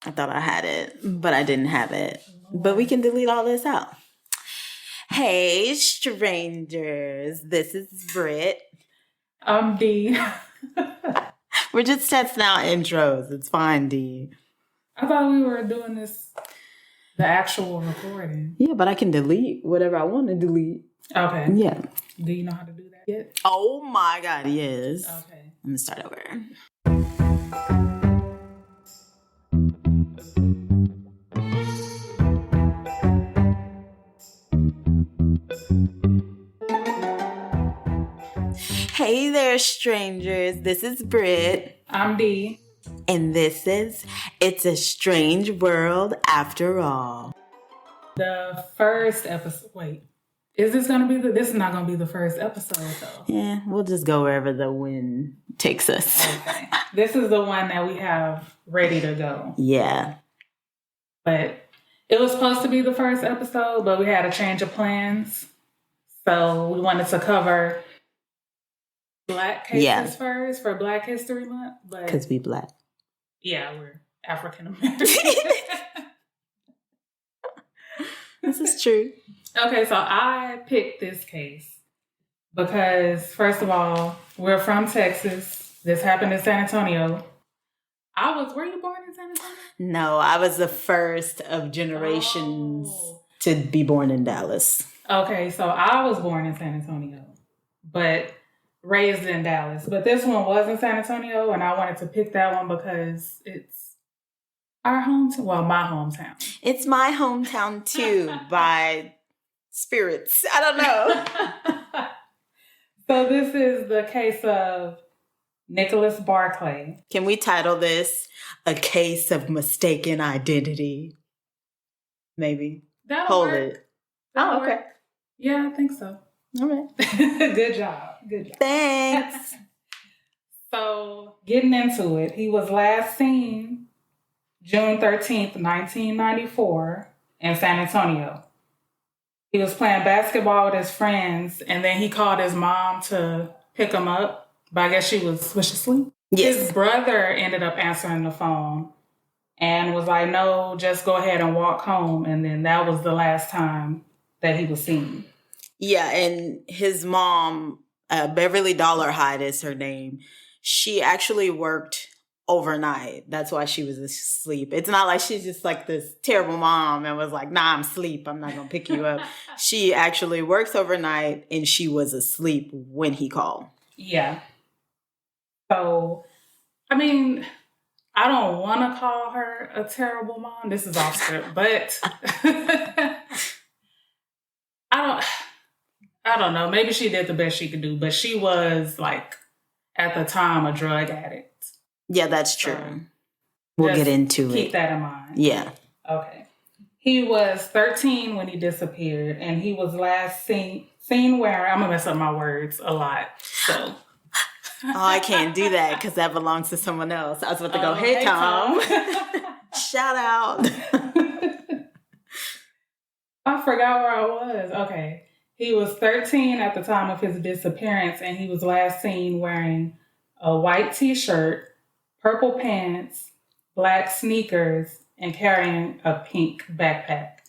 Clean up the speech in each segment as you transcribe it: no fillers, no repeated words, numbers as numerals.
I thought I had it, but I didn't have it. But we can delete all this out. Hey, strangers. This is Britt. I'm D. We're just testing out intros. It's fine, D. I thought we were doing this, the actual recording. Yeah, but I can delete whatever I want to delete. Okay. Yeah. Do you know how to do that yet? Oh my God, yes. Okay. Let me start over. Hey there, strangers. This is Britt. I'm D. And this is It's a Strange World After All. The first episode. Wait. Is this going to be this is not going to be the first episode, though. Yeah, we'll just go wherever the wind takes us. Okay. This is the one that we have ready to go. Yeah. But it was supposed to be the first episode, but we had a change of plans. So we wanted to cover Black cases first for Black History Month. Because we Black. Yeah, we're African American. This is true. Okay, so I picked this case because, first of all, we're from Texas. This happened in San Antonio. Were you born in San Antonio? No, I was the first of generations to be born in Dallas. Okay, so I was born in San Antonio, but raised in Dallas. But this one was in San Antonio, and I wanted to pick that one because it's our hometown. Well, my hometown. It's my hometown, too, by spirits. I don't know. So this is the case of Nicholas Barclay. Can we title this A Case of Mistaken Identity? Maybe. That'll work. It. Oh, okay. Yeah, I think so. All right. Good job. Thanks. So, getting into it, he was last seen June 13th, 1994 in San Antonio. He was playing basketball with his friends, and then he called his mom to pick him up. But I guess she was she asleep? Yes. His brother ended up answering the phone and was like, no, just go ahead and walk home. And then that was the last time that he was seen. Yeah, and his mom, Beverly Dollarhide is her name. She actually worked overnight. That's why she was asleep. It's not like she's just like this terrible mom and was like, nah, I'm asleep. I'm not going to pick you up. She actually works overnight and she was asleep when he called. Yeah. So, I mean, I don't want to call her a terrible mom. This is off script, but I don't know. Maybe she did the best she could do, but she was like at the time a drug addict. Yeah, that's true. We'll get into it. Keep that in mind. Yeah. Okay. He was 13 when he disappeared, and he was last seen wearing, I'm going to mess up my words a lot, so. Oh, I can't do that because that belongs to someone else. I was about to go, hey, Tom. Shout out. I forgot where I was. Okay. He was 13 at the time of his disappearance, and he was last seen wearing a white t-shirt, purple pants, black sneakers, and carrying a pink backpack.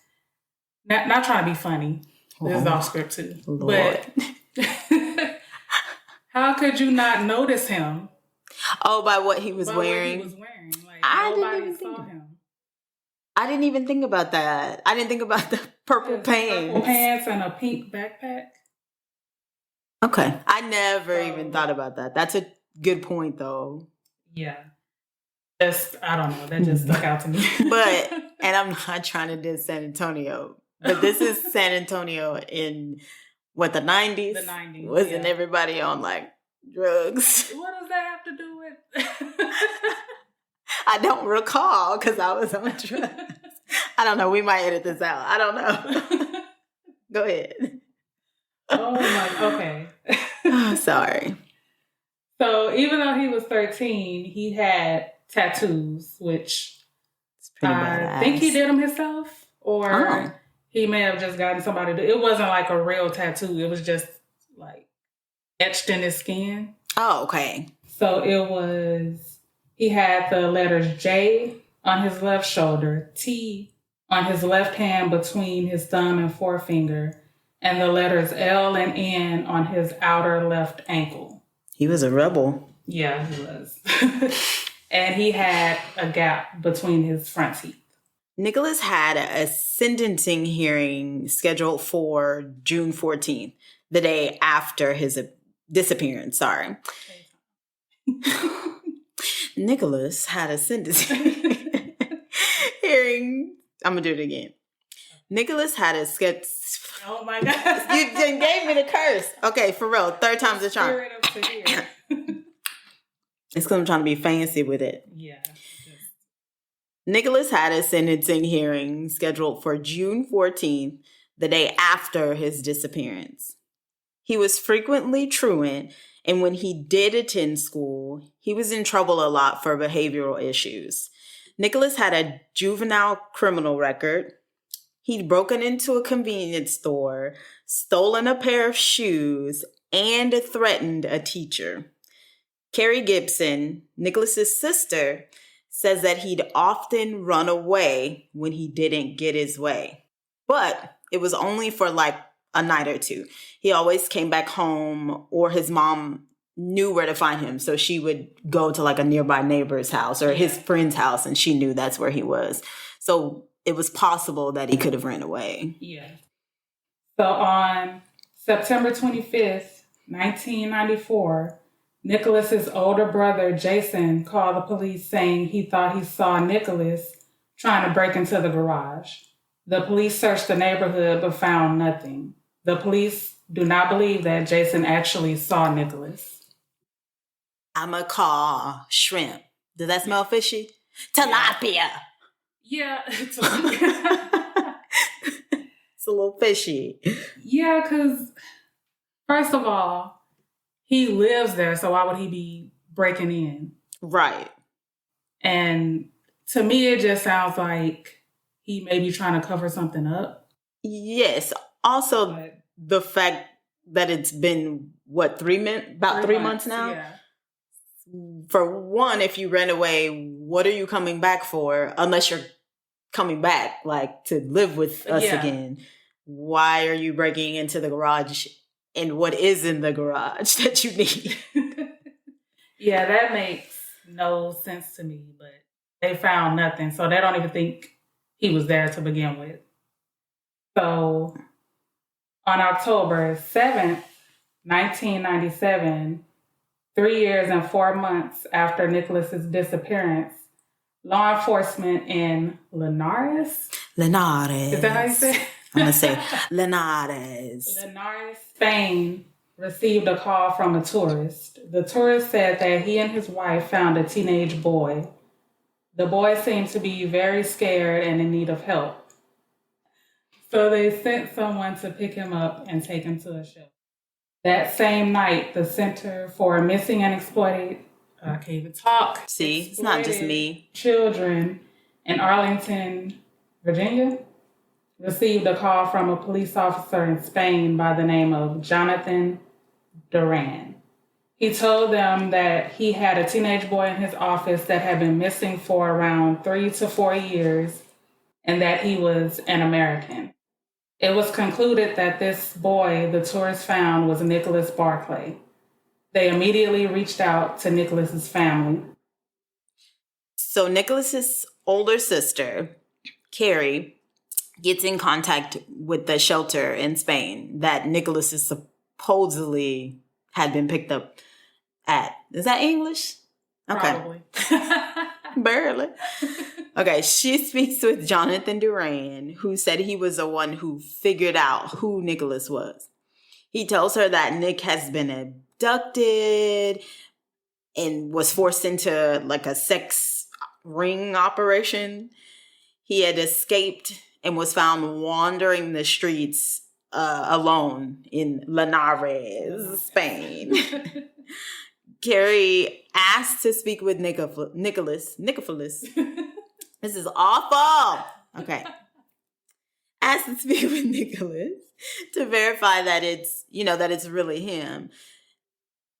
Not trying to be funny. This is off script too. Lord. But how could you not notice him? Oh, by what he was wearing? What he was wearing. Like, nobody saw him. I didn't even think about that. I didn't think about the purple pants. Purple pants and a pink backpack. Okay. I never even thought about that. That's a good point, though. Yeah. I don't know. That just stuck out to me. But, and I'm not trying to diss San Antonio, but this is San Antonio in, what, the 90s? The 90s. Wasn't everybody on, like, drugs? What does that have to do with? I don't recall because I was on drugs. I don't know. We might edit this out. I don't know. Go ahead. Oh, my. Okay. Oh, sorry. So even though he was 13, he had tattoos, which I think he did them himself, or he may have just gotten somebody to. It wasn't like a real tattoo. It was just like etched in his skin. Oh, okay. So he had the letters J, on his left shoulder, T on his left hand between his thumb and forefinger, and the letters L and N on his outer left ankle. He was a rebel. Yeah, he was. And he had a gap between his front teeth. Nicholas had a sentencing hearing scheduled for June 14th, the day after his disappearance. Sorry. Nicholas had a sentencing hearing. I'm going to do it again. Nicholas had a Oh my God. You gave me the curse. Okay, for real. Third time's the charm. It's because I'm trying to be fancy with it. Yeah. Nicholas had a sentencing hearing scheduled for June 14th, the day after his disappearance. He was frequently truant, and when he did attend school, he was in trouble a lot for behavioral issues. Nicholas had a juvenile criminal record. He'd broken into a convenience store, stolen a pair of shoes, and threatened a teacher. Carrie Gibson, Nicholas's sister, says that he'd often run away when he didn't get his way. But it was only for like a night or two. He always came back home, or his mom knew where to find him. So she would go to like a nearby neighbor's house or his friend's house, and she knew that's where he was. So it was possible that he could have ran away. Yeah. So on September 25th, 1994, Nicholas's older brother, Jason, called the police saying he thought he saw Nicholas trying to break into the garage. The police searched the neighborhood but found nothing. The police do not believe that Jason actually saw Nicholas. I'm a call shrimp. Does that smell fishy? Tilapia. Yeah. It's a little fishy. Yeah, because first of all, he lives there, so why would he be breaking in? Right. And to me, it just sounds like he may be trying to cover something up. Yes. Also, the fact that it's been, what, 3 months now? Yeah. For one, if you ran away, what are you coming back for? Unless you're coming back, like, to live with us again. Why are you breaking into the garage? And what is in the garage that you need? Yeah, that makes no sense to me, but they found nothing. So they don't even think he was there to begin with. So on October 7th, 1997, 3 years and 4 months after Nicholas's disappearance, law enforcement in Linares? Is that how you say it? I'm going to say Linares. Linares, Spain, received a call from a tourist. The tourist said that he and his wife found a teenage boy. The boy seemed to be very scared and in need of help. So they sent someone to pick him up and take him to a shelter. That same night, the Center for Missing and Exploited, I can't even talk. See, it's not just me. Children in Arlington, Virginia, received a call from a police officer in Spain by the name of Jonathan Duran. He told them that he had a teenage boy in his office that had been missing for around 3 to 4 years and that he was an American. It was concluded that this boy the tourists found was Nicholas Barclay. They immediately reached out to Nicholas's family. So Nicholas's older sister, Carrie, gets in contact with the shelter in Spain that Nicholas is supposedly had been picked up at. Is that English? Okay. Probably. Barely. Okay, she speaks with Jonathan Duran, who said he was the one who figured out who Nicholas was. He tells her that Nick has been abducted and was forced into like a sex ring operation. He had escaped and was found wandering the streets alone in Linares, Spain. Carrie asked to speak with Nicholas. This is awful. Okay. Asked to speak with Nicholas to verify that it's really him.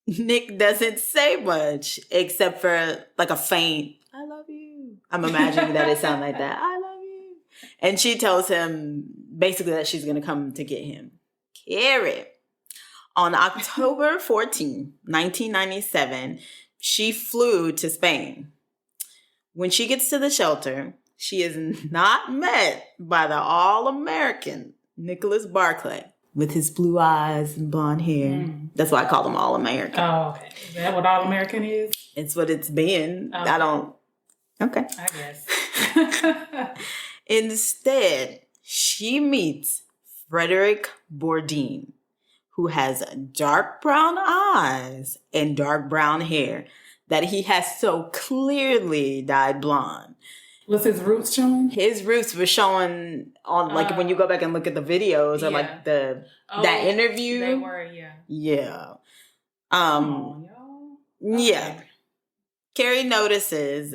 Nick doesn't say much except for like a faint, I love you. I'm imagining that it sounds like that. I love you. And she tells him basically that she's going to come to get him. Carrie. On October 14, 1997, she flew to Spain. When she gets to the shelter, she is not met by the all-American Nicholas Barclay with his blue eyes and blonde hair. That's why I call him all-American. Oh, okay. Is that what all-American is? It's what it's been. Okay. I don't... Okay. I guess. Instead, she meets Frederick Bourdin, who has dark brown eyes and dark brown hair that he has so clearly dyed blonde. Was his roots showing? His roots were showing on, like, when you go back and look at the videos or, like, that interview. They were, yeah. Yeah. Y'all. Okay. Yeah. Carrie notices...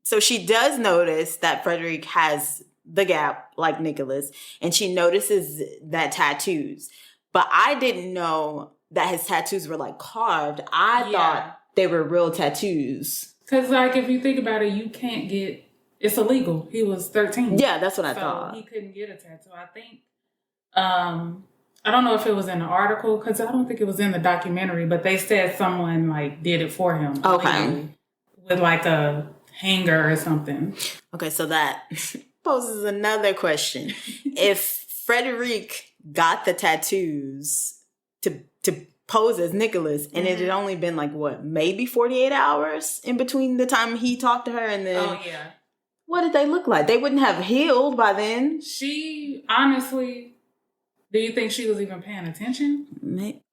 So she does notice that Frederick has the gap like Nicholas, and she notices that tattoos. But I didn't know that his tattoos were like carved. I thought they were real tattoos. Because like if you think about it, you can't get, it's illegal. He was 13. Yeah, that's what I thought. He couldn't get a tattoo. I think, I don't know if it was in the article because I don't think it was in the documentary, but they said someone like did it for him. Okay. With like a hanger or something. Okay, so that poses another question. If Frederick got the tattoos to pose as Nicholas, and it had only been like what, maybe 48 hours in between the time he talked to her and then what did they look like? They wouldn't have healed by then. She honestly, do you think she was even paying attention?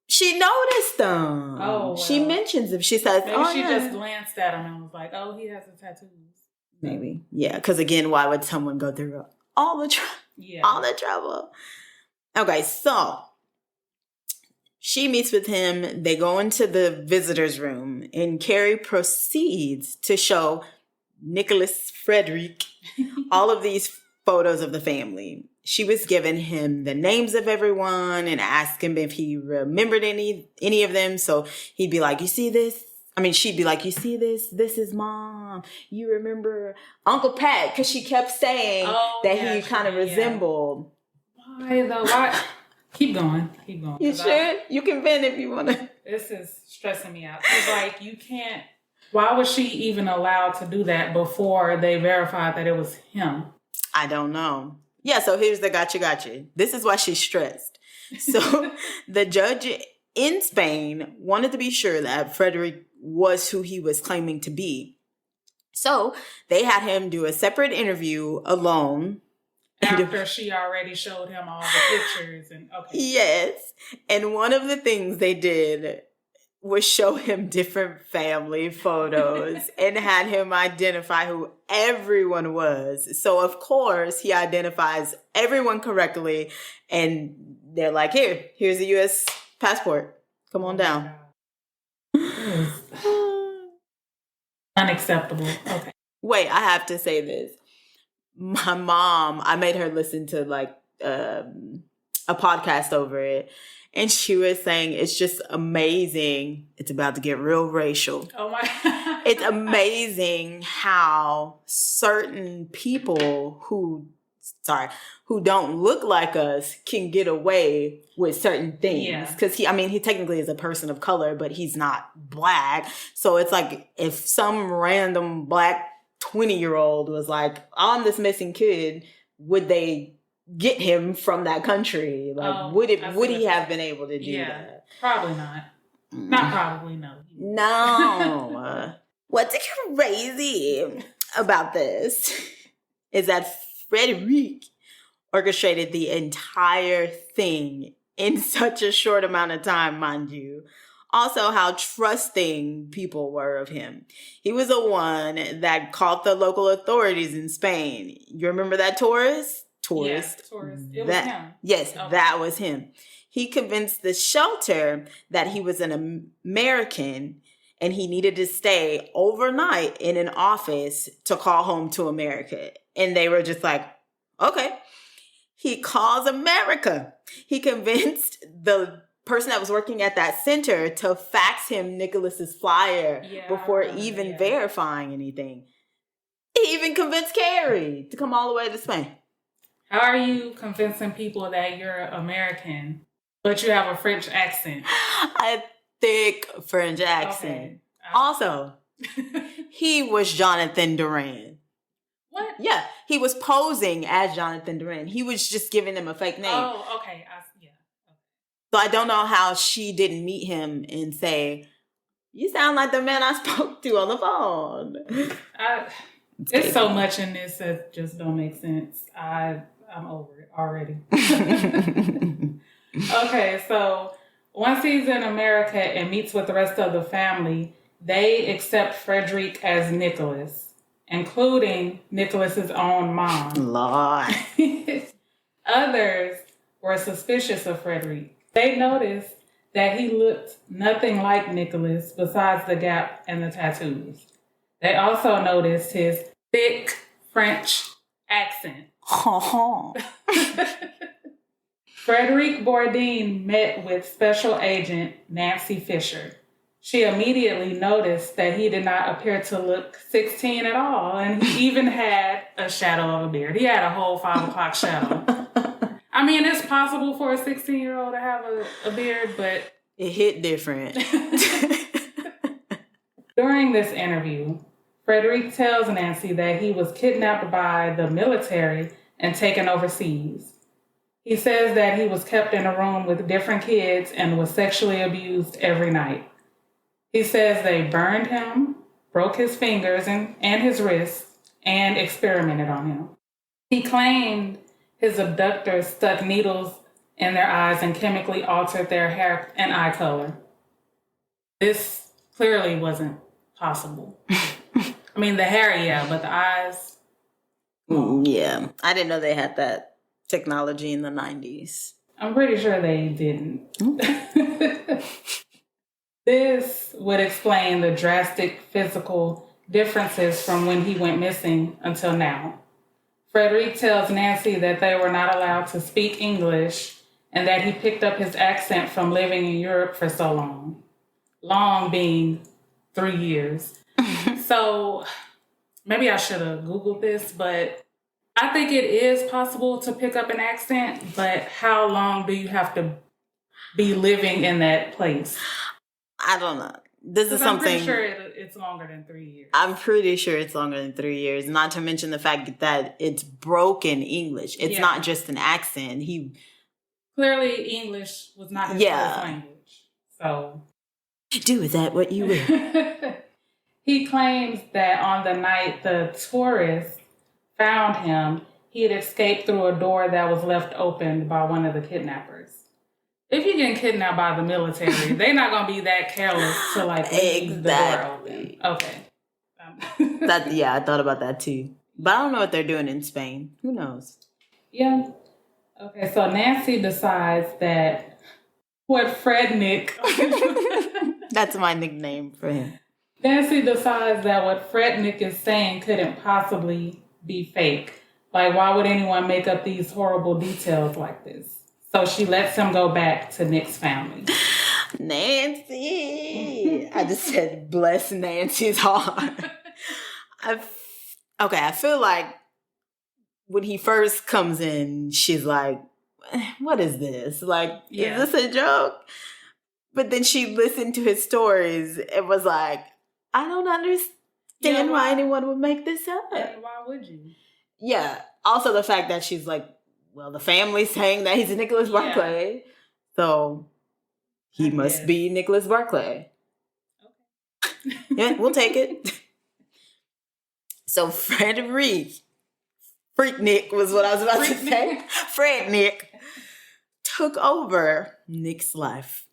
She noticed them. Oh, well. She mentions them. She says, maybe she just glanced at him and was like, "Oh, he has the tattoos." Maybe, yeah. Because again, why would someone go through all the trouble? Okay, so she meets with him. They go into the visitor's room, and Carrie proceeds to show Nicholas Frederick all of these photos of the family. She was giving him the names of everyone and asked him if he remembered any of them. So he'd be like, "You see this?" I mean, she'd be like, "You see this? This is Mom. You remember Uncle Pat?" Because she kept saying he kind of resembled. Why though? Why? Keep going. You sure? You can vent if you want to. This is stressing me out. It's like you can't. Why was she even allowed to do that before they verified that it was him? I don't know. Yeah, so here's the gotcha. This is why she's stressed. So the judge in Spain wanted to be sure that Frederick was who he was claiming to be. So they had him do a separate interview alone. After she already showed him all the pictures and Yes. And one of the things they did was show him different family photos and had him identify who everyone was. So, of course, he identifies everyone correctly. And they're like, here's a U.S. passport. Come on down. Unacceptable. Okay. Wait, I have to say this. My mom, I made her listen to like a podcast over it. And she was saying, it's just amazing. It's about to get real racial. Oh my. It's amazing how certain people who don't look like us can get away with certain things. Because he technically is a person of color, but he's not black. So it's like if some random black 20-year-old was like, I'm this missing kid, would they get him from that country? Like, would he have been able to do that? Probably not. Not probably, no. No. What's crazy about this is that Frederick orchestrated the entire thing in such a short amount of time, mind you. Also, how trusting people were of him. He was the one that caught the local authorities in Spain. You remember that tourist? Tourist. It was him. Yes, that was him. He convinced the shelter that he was an American and he needed to stay overnight in an office to call home to America. And they were just like, okay. He calls America. He convinced the person that was working at that center to fax him Nicholas's flyer before even verifying anything. He even convinced Carrie to come all the way to Spain. How are you convincing people that you're American, but you have a French accent? A thick French accent. Okay. Also, he was Jonathan Duran. What? Yeah, he was posing as Jonathan Duran. He was just giving him a fake name. Oh, okay. Yeah. Okay. So I don't know how she didn't meet him and say, "You sound like the man I spoke to on the phone." It's so much in this that just don't make sense. I'm over it already. Okay, so once he's in America and meets with the rest of the family, they accept Frederick as Nicholas, including Nicholas's own mom. Lord. Others were suspicious of Frederick. They noticed that he looked nothing like Nicholas besides the gap and the tattoos. They also noticed his thick French accent. Frederick Bourdin met with Special Agent Nancy Fisher. She immediately noticed that he did not appear to look 16 at all, and he even had a shadow of a beard. He had a whole 5 o'clock shadow. I mean, it's possible for a 16-year-old to have a beard, but... It hit different. During this interview, Frederick tells Nancy that he was kidnapped by the military and taken overseas. He says that he was kept in a room with different kids and was sexually abused every night. He says they burned him, broke his fingers and his wrists, and experimented on him. He claimed his abductors stuck needles in their eyes and chemically altered their hair and eye color. This clearly wasn't possible. I mean, the hair, yeah, but the eyes... Yeah, I didn't know they had that technology in the 90s. I'm pretty sure they didn't. This would explain the drastic physical differences from when he went missing until now. Frederick tells Nancy that they were not allowed to speak English and that he picked up his accent from living in Europe for so long. Long being 3 years. So maybe I should have Googled this, but I think it is possible to pick up an accent, but how long do you have to be living in that place? I don't know. This is something... I'm pretty sure it's longer than 3 years. I'm pretty sure it's longer than 3 years. Not to mention the fact that it's broken English. It's not just an accent. Clearly, English was not his first language. So... Do with that what you will. He claims that on the night the tourists found him, he had escaped through a door that was left open by one of the kidnappers. If you're getting kidnapped by the military, they're not going to be that careless to leave the door open. Okay. I thought about that too. But I don't know what they're doing in Spain. Who knows? Yeah. Okay, so Nancy decides that what Frednick... That's my nickname for him. Nancy decides that what Frednick is saying couldn't possibly be fake. Like, why would anyone make up these horrible details like this? So she lets him go back to Nick's family. Nancy! I just said, bless Nancy's heart. I feel like when he first comes in, she's like, what is this? Like, is this a joke? But then she listened to his stories and was like, I don't understand why anyone would make this up. And why would you? Yeah. Also the fact that she's like, well, the family's saying that he's Nicholas Barclay. So he must be Nicholas Barclay. Okay. Yeah, we'll take it. So Freaknik was what I was about to say. Frednick took over Nick's life.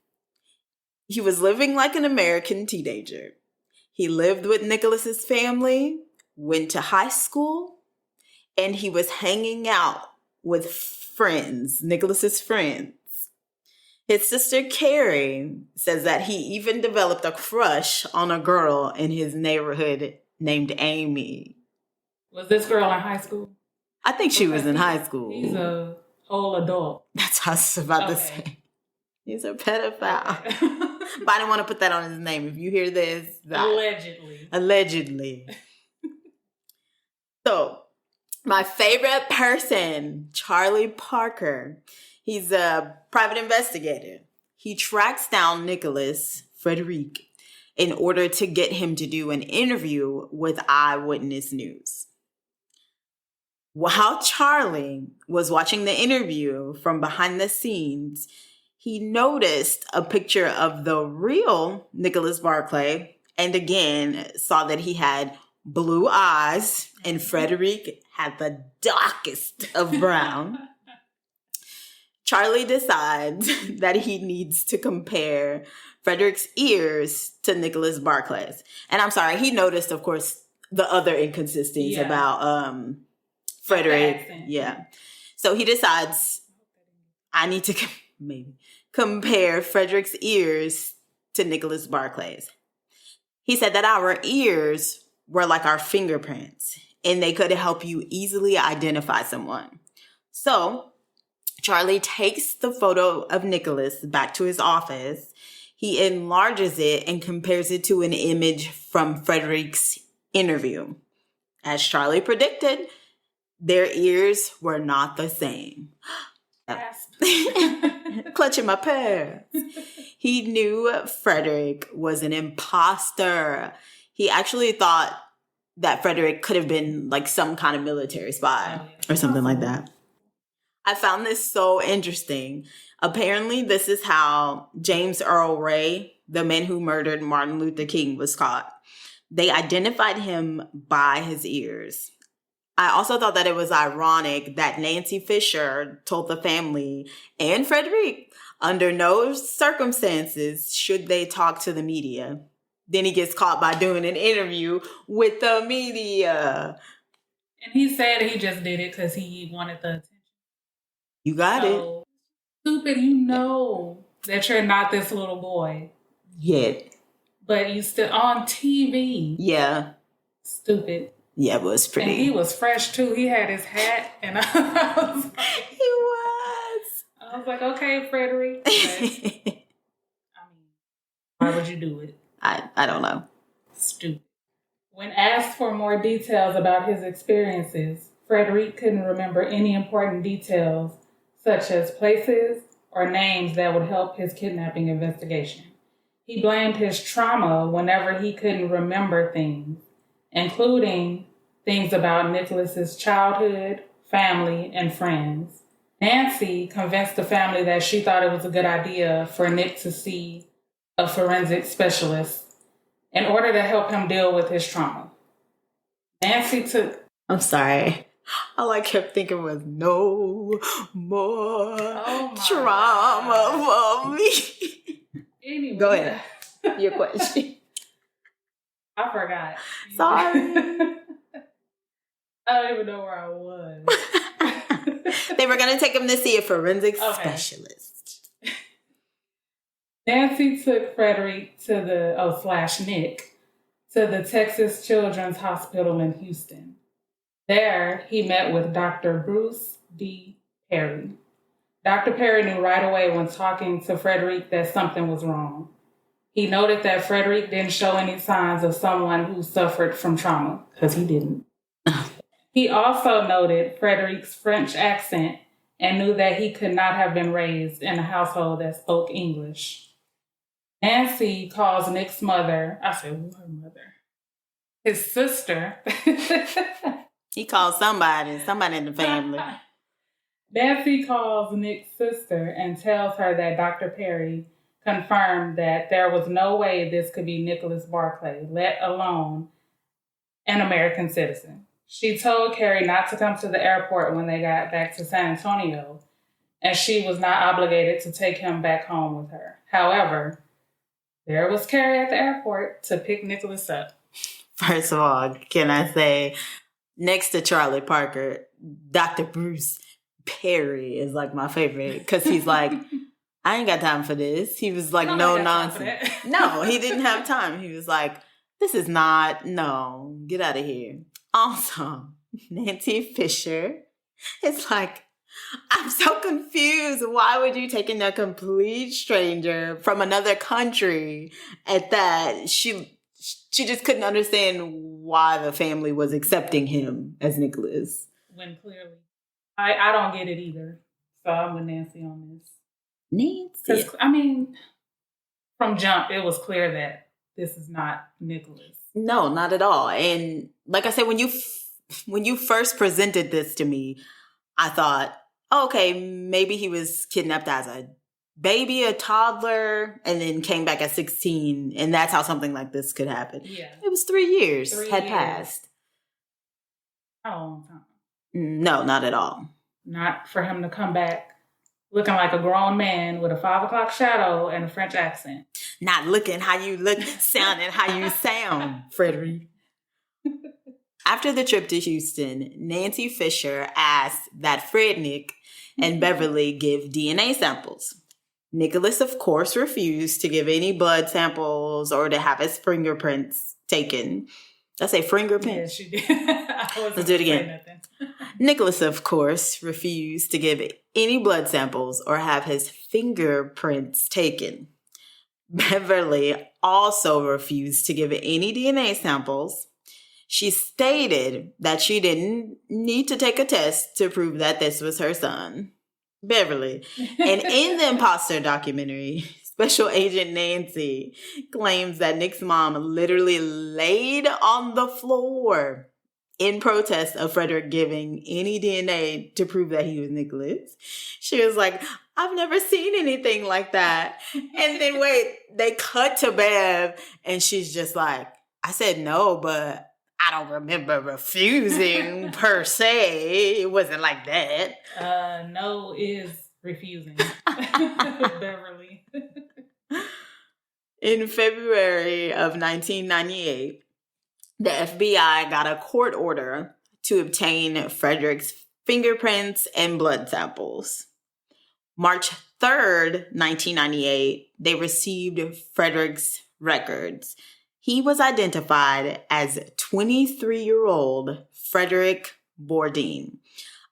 He was living like an American teenager. He lived with Nicholas's family, went to high school, and he was hanging out with friends, Nicholas's friends. His sister Carrie says that he even developed a crush on a girl in his neighborhood named Amy. Was this girl in high school? I think she was in high school. He's a whole adult. That's what I was about to say. He's a pedophile. Okay. But I didn't want to put that on his name. If you hear this... Allegedly. Allegedly. So, my favorite person, Charlie Parker. He's a private investigator. He tracks down Nicholas Frederick in order to get him to do an interview with Eyewitness News. While Charlie was watching the interview from behind the scenes, he noticed a picture of the real Nicholas Barclay and again saw that he had blue eyes and Frederick had the darkest of brown. Charlie decides that he needs to compare Frederick's ears to Nicholas Barclay's. And I'm sorry, he noticed, of course, the other inconsistencies about Frederick. Yeah. So he decides, I need to maybe compare Frederick's ears to Nicholas Barclay's. He said that our ears were like our fingerprints and they could help you easily identify someone. So Charlie takes the photo of Nicholas back to his office. He enlarges it and compares it to an image from Frederick's interview. As Charlie predicted, their ears were not the same. Clutching my pearls. He knew Frederick was an imposter. He actually thought that Frederick could have been like some kind of military spy or something like that. I found this so interesting. Apparently, this is how James Earl Ray, the man who murdered Martin Luther King, was caught. They identified him by his ears. I also thought that it was ironic that Nancy Fisher told the family and Frederick under no circumstances should they talk to the media. Then he gets caught by doing an interview with the media. And he said he just did it because he wanted the attention. You got it. Stupid, you know that you're not this little boy. Yet. But you still on TV. Yeah. Stupid. Yeah, it was pretty. And he was fresh too. He had his hat and I was like, he was. I was like, okay, Frederick. But, I mean, why would you do it? I don't know. Stupid. When asked for more details about his experiences, Frederick couldn't remember any important details, such as places or names that would help his kidnapping investigation. He blamed his trauma whenever he couldn't remember things, including things about Nicholas's childhood, family, and friends. Nancy convinced the family that she thought it was a good idea for Nick to see a forensic specialist in order to help him deal with his trauma. Nancy took... I'm sorry. All I kept thinking was no more trauma for me. Anyway. Go ahead. Your question. I forgot. Sorry. I don't even know where I was. They were going to take him to see a forensic specialist. Nancy took Frederick to Nick to the Texas Children's Hospital in Houston. There, he met with Dr. Bruce D. Perry. Dr. Perry knew right away when talking to Frederick that something was wrong. He noted that Frederick didn't show any signs of someone who suffered from trauma, because he didn't. He also noted Frederick's French accent and knew that he could not have been raised in a household that spoke English. Nancy calls Nick's mother. I said, her mother. His sister. He called somebody in the family. Nancy calls Nick's sister and tells her that Dr. Perry confirmed that there was no way this could be Nicholas Barclay, let alone an American citizen. She told Carrie not to come to the airport when they got back to San Antonio, and she was not obligated to take him back home with her. However, there was Carrie at the airport to pick Nicholas up. First of all, can I say, next to Charlie Parker, Dr. Bruce Perry is like my favorite because he's like, I ain't got time for this. He was like, no nonsense. No, he didn't have time. He was like, this is not, no, get out of here. Also, Nancy Fisher is like, I'm so confused. Why would you take in a complete stranger from another country at that? She she just couldn't understand why the family was accepting him as Nicholas. When clearly, I don't get it either. So I'm with Nancy on this. Nancy? Because, I mean, from jump, it was clear that this is not Nicholas. No, not at all. And like I said, when you first presented this to me, I thought, oh, okay, maybe he was kidnapped as a baby, a toddler, and then came back at 16, and that's how something like this could happen. Yeah. It was 3 years had passed. Not a long time. No, not at all. Not for him to come back looking like a grown man with a 5 o'clock shadow and a French accent. Not looking how you look, sounding how you sound, Frederick. After the trip to Houston, Nancy Fisher asked that Frednick and Beverly give DNA samples. Nicholas, of course, refused to give any blood samples or to have his fingerprints taken. Did I say fingerprints? Yeah, she did. Let's do it again. Nicholas, of course, refused to give any blood samples or have his fingerprints taken. Beverly also refused to give any DNA samples. She stated that she didn't need to take a test to prove that this was her son, Beverly. And in the imposter documentary, Special Agent Nancy claims that Nick's mom literally laid on the floor in protest of Frederick giving any DNA to prove that he was Nicholas. She was like, I've never seen anything like that. And then they cut to Bev and she's just like, I said no, but I don't remember refusing per se. It wasn't like that. No is refusing. Beverly. In February of 1998, the FBI got a court order to obtain Frederick's fingerprints and blood samples. March 3rd, 1998, they received Frederick's records. He was identified as 23-year-old Frederick Bourdin,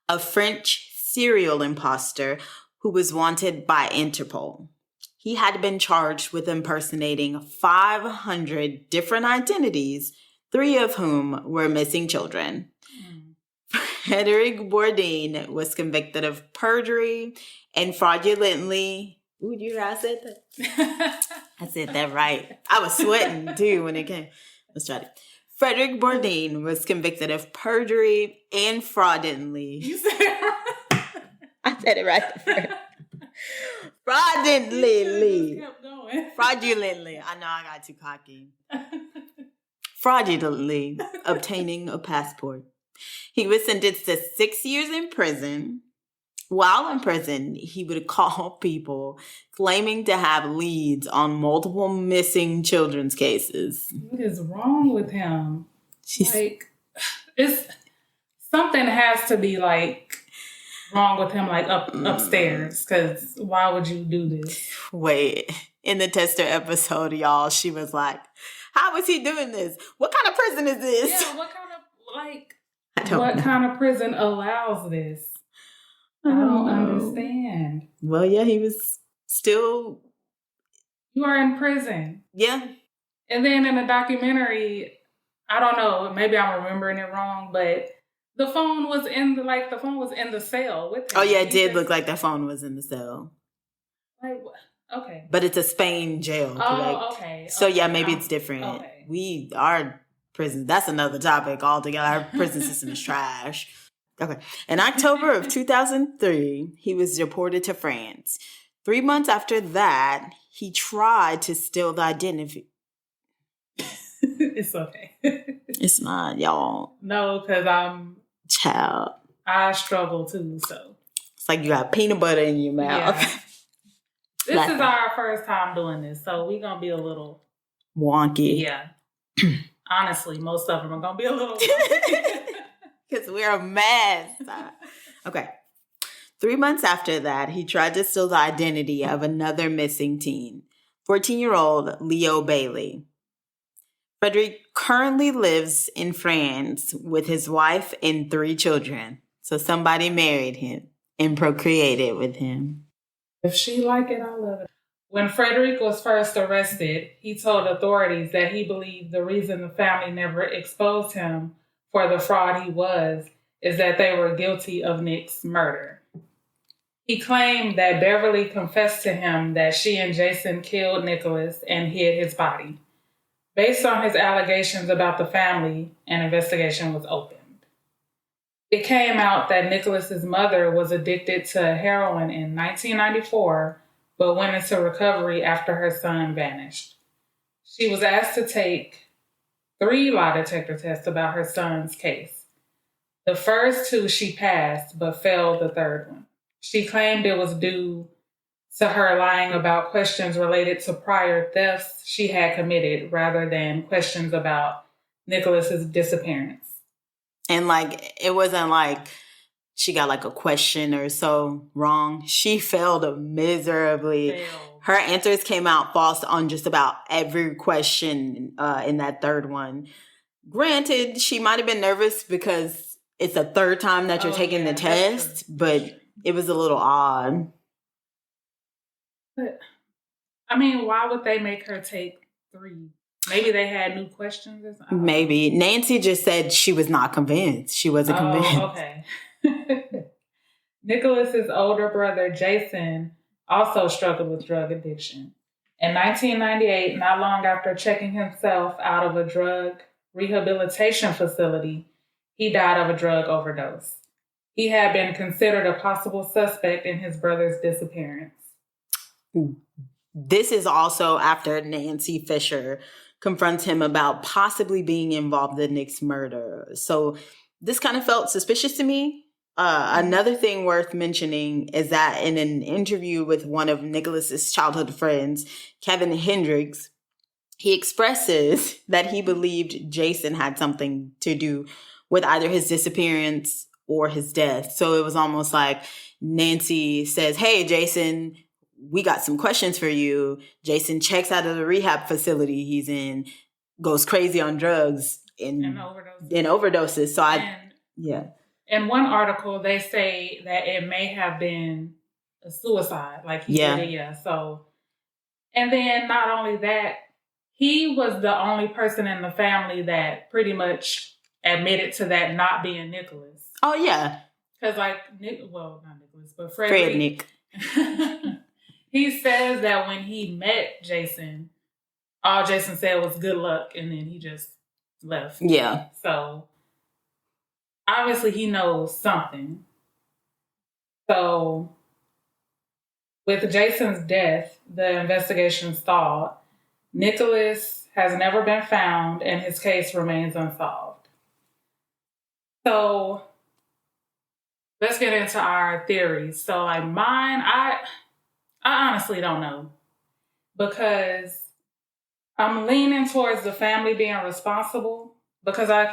a French serial imposter who was wanted by Interpol. He had been charged with impersonating 500 different identities, 3 of whom were missing children. Frederick Bourdin was convicted of perjury and fraudulently... Ooh, you hear I said that? I said that right. I was sweating, too, when it came. Let's try it. Frederick Bourdin was convicted of perjury and fraudulently. You said it right. I said it right. Fraudulently. Fraudulently. I know I got too cocky. Fraudulently obtaining a passport. He was sentenced to 6 years in prison. While in prison, he would call people claiming to have leads on multiple missing children's cases. What is wrong with him? It's something has to be wrong with him, upstairs. Because why would you do this? Wait, in the Tester episode, y'all, she was like, "How is he doing this? What kind of prison is this?" Yeah, what kind of prison allows this? I don't understand. Well, yeah, he was still... You are in prison. Yeah. And then in the documentary, I don't know, maybe I'm remembering it wrong, but the phone was in the cell with him. Oh, yeah, it did look like the phone was in the cell. Okay. But it's a Spain jail, correct? Oh, okay. So, yeah, maybe it's different. Okay. Our prison, that's another topic altogether. Our prison system is trash. Okay. In October of 2003, he was deported to France. 3 months after that, he tried to steal the identity. It's okay. It's not, y'all. No, because I struggle too, so. It's like you got peanut butter in your mouth. Yeah. This is our first time doing this, so we're going to be a little... wonky. Yeah. Honestly, most of them are going to be a little wonky. Because we're a mess. Okay. 3 months after that, he tried to steal the identity of another missing teen, 14-year-old Leo Bailey. Frederick currently lives in France with his wife and 3 children. So somebody married him and procreated with him. If she like it, I love it. When Frederick was first arrested, he told authorities that he believed the reason the family never exposed him for the fraud he was is that they were guilty of Nick's murder. He claimed that Beverly confessed to him that she and Jason killed Nicholas and hid his body. Based on his allegations about the family, an investigation was opened. It came out that Nicholas's mother was addicted to heroin in 1994, but went into recovery after her son vanished. She was asked to take 3 lie detector tests about her son's case. The first 2 she passed, but failed the third one. She claimed it was due to her lying about questions related to prior thefts she had committed rather than questions about Nicholas's disappearance. And like, it wasn't like she got like a question or so wrong. She failed miserably. Her answers came out false on just about every question in that third one. Granted, she might have been nervous because it's the third time that you're taking the test, but it was a little odd. But, I mean, why would they make her take 3? Maybe they had new questions or something. Maybe. Nancy just said she was not convinced. She wasn't convinced. Okay. Nicholas's older brother, Jason, also struggled with drug addiction. In 1998, not long after checking himself out of a drug rehabilitation facility, he died of a drug overdose. He had been considered a possible suspect in his brother's disappearance. This is also after Nancy Fisher confronts him about possibly being involved in Nick's murder. So this kind of felt suspicious to me. Another thing worth mentioning is that in an interview with one of Nicholas's childhood friends, Kevin Hendricks, he expresses that he believed Jason had something to do with either his disappearance or his death. So it was almost like Nancy says, "Hey, Jason, we got some questions for you." Jason checks out of the rehab facility he's in, goes crazy on drugs and overdoses. So in one article, they say that it may have been a suicide, like he did it, So, and then not only that, he was the only person in the family that pretty much admitted to that not being Nicholas. Oh, yeah. Because not Nicholas, but Fred Nick. He says that when he met Jason, all Jason said was good luck, and then he just left. Yeah. So, obviously he knows something. So, with Jason's death, the investigation stalled. Nicholas has never been found, and his case remains unsolved. So, let's get into our theories. So, like mine, I honestly don't know, because I'm leaning towards the family being responsible, because I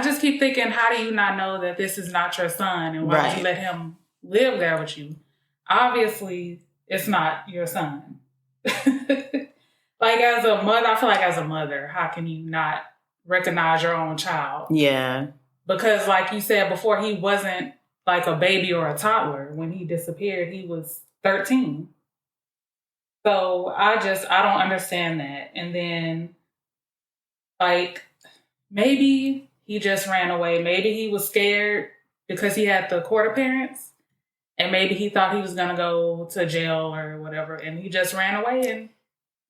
just keep thinking, how do you not know that this is not your son, and why would you let him live there with you? Obviously, it's not your son. Like, as a mother, I feel like as a mother, how can you not recognize your own child? Yeah. Because like you said before, he wasn't like a baby or a toddler. When he disappeared, he was 13. So I don't understand that. And then, like, maybe he just ran away. Maybe he was scared because he had the court appearance, and maybe he thought he was going to go to jail or whatever, and he just ran away. And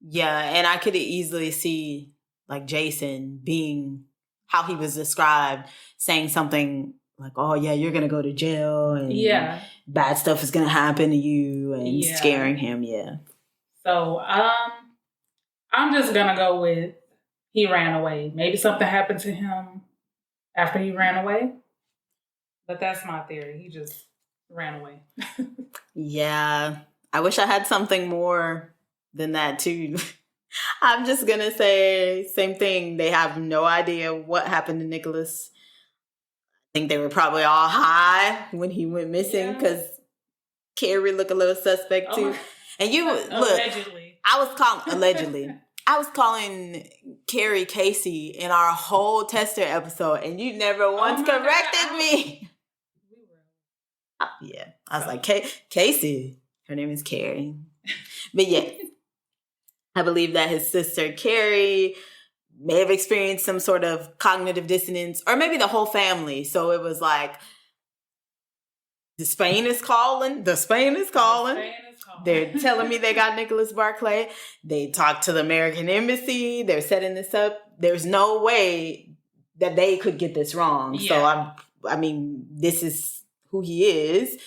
yeah, and I could easily see like Jason being how he was described, saying something like, "Oh yeah, you're going to go to jail, and bad stuff is going to happen to you," and scaring him. Yeah. So I'm just going to go with he ran away. Maybe something happened to him after he ran away. But that's my theory. He just ran away. Yeah. I wish I had something more than that too. I'm just going to say same thing. They have no idea what happened to Nicholas. I think they were probably all high when he went missing, because Carrie looked a little suspect too. And you look, allegedly. I was calling Carrie Casey in our whole tester episode, and you never once corrected me. Yeah. I was like, Casey. Her name is Carrie. But yeah, I believe that his sister Carrie may have experienced some sort of cognitive dissonance, or maybe the whole family. So it was like, Spain is calling. Spain is calling. They're telling me they got Nicholas Barclay. They talked to the American embassy. They're setting this up. There's no way that they could get this wrong. Yeah. So I mean, this is who he is.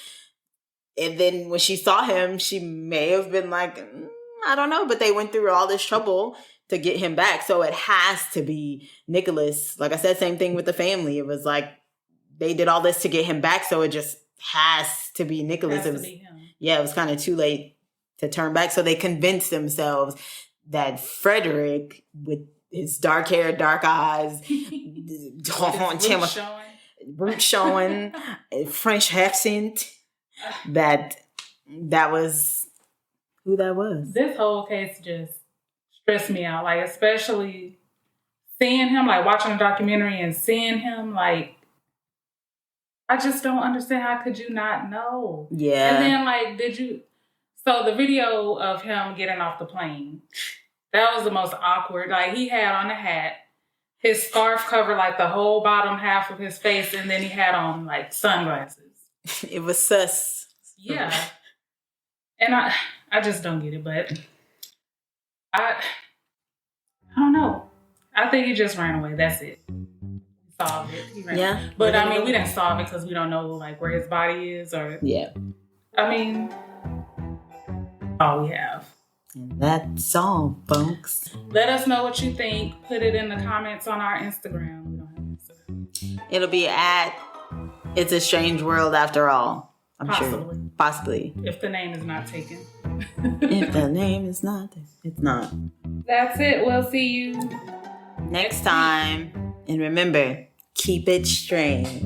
And then when she saw him, she may have been like, I don't know, but they went through all this trouble to get him back. So it has to be Nicholas. Like I said, same thing with the family. It was like they did all this to get him back. So it just has to be Nicholas. It was, yeah, it was kind of too late to turn back. So they convinced themselves that Frederick, with his dark hair, dark eyes, roots showing, French accent, that was who that was. This whole case just stressed me out. Like, especially seeing him, like watching a documentary and seeing him, like, I just don't understand. How could you not know? Yeah. And then, like, so the video of him getting off the plane, that was the most awkward. Like, he had on a hat, his scarf covered like the whole bottom half of his face, and then he had on like sunglasses. It was sus. Yeah. And I just don't get it, but I don't know. I think he just ran away. That's it. Solved it. He ran away. But I mean, we didn't solve it because we don't know like where his body is, or I mean, all we have. And that's all, folks. Let us know what you think. Put it in the comments on our Instagram. We don't have Instagram. It'll be at It's a Strange World After All. I'm sure. Possibly. If the name is not taken. If the name is not, it's not. That's it. We'll see you next time. And remember, keep it strange.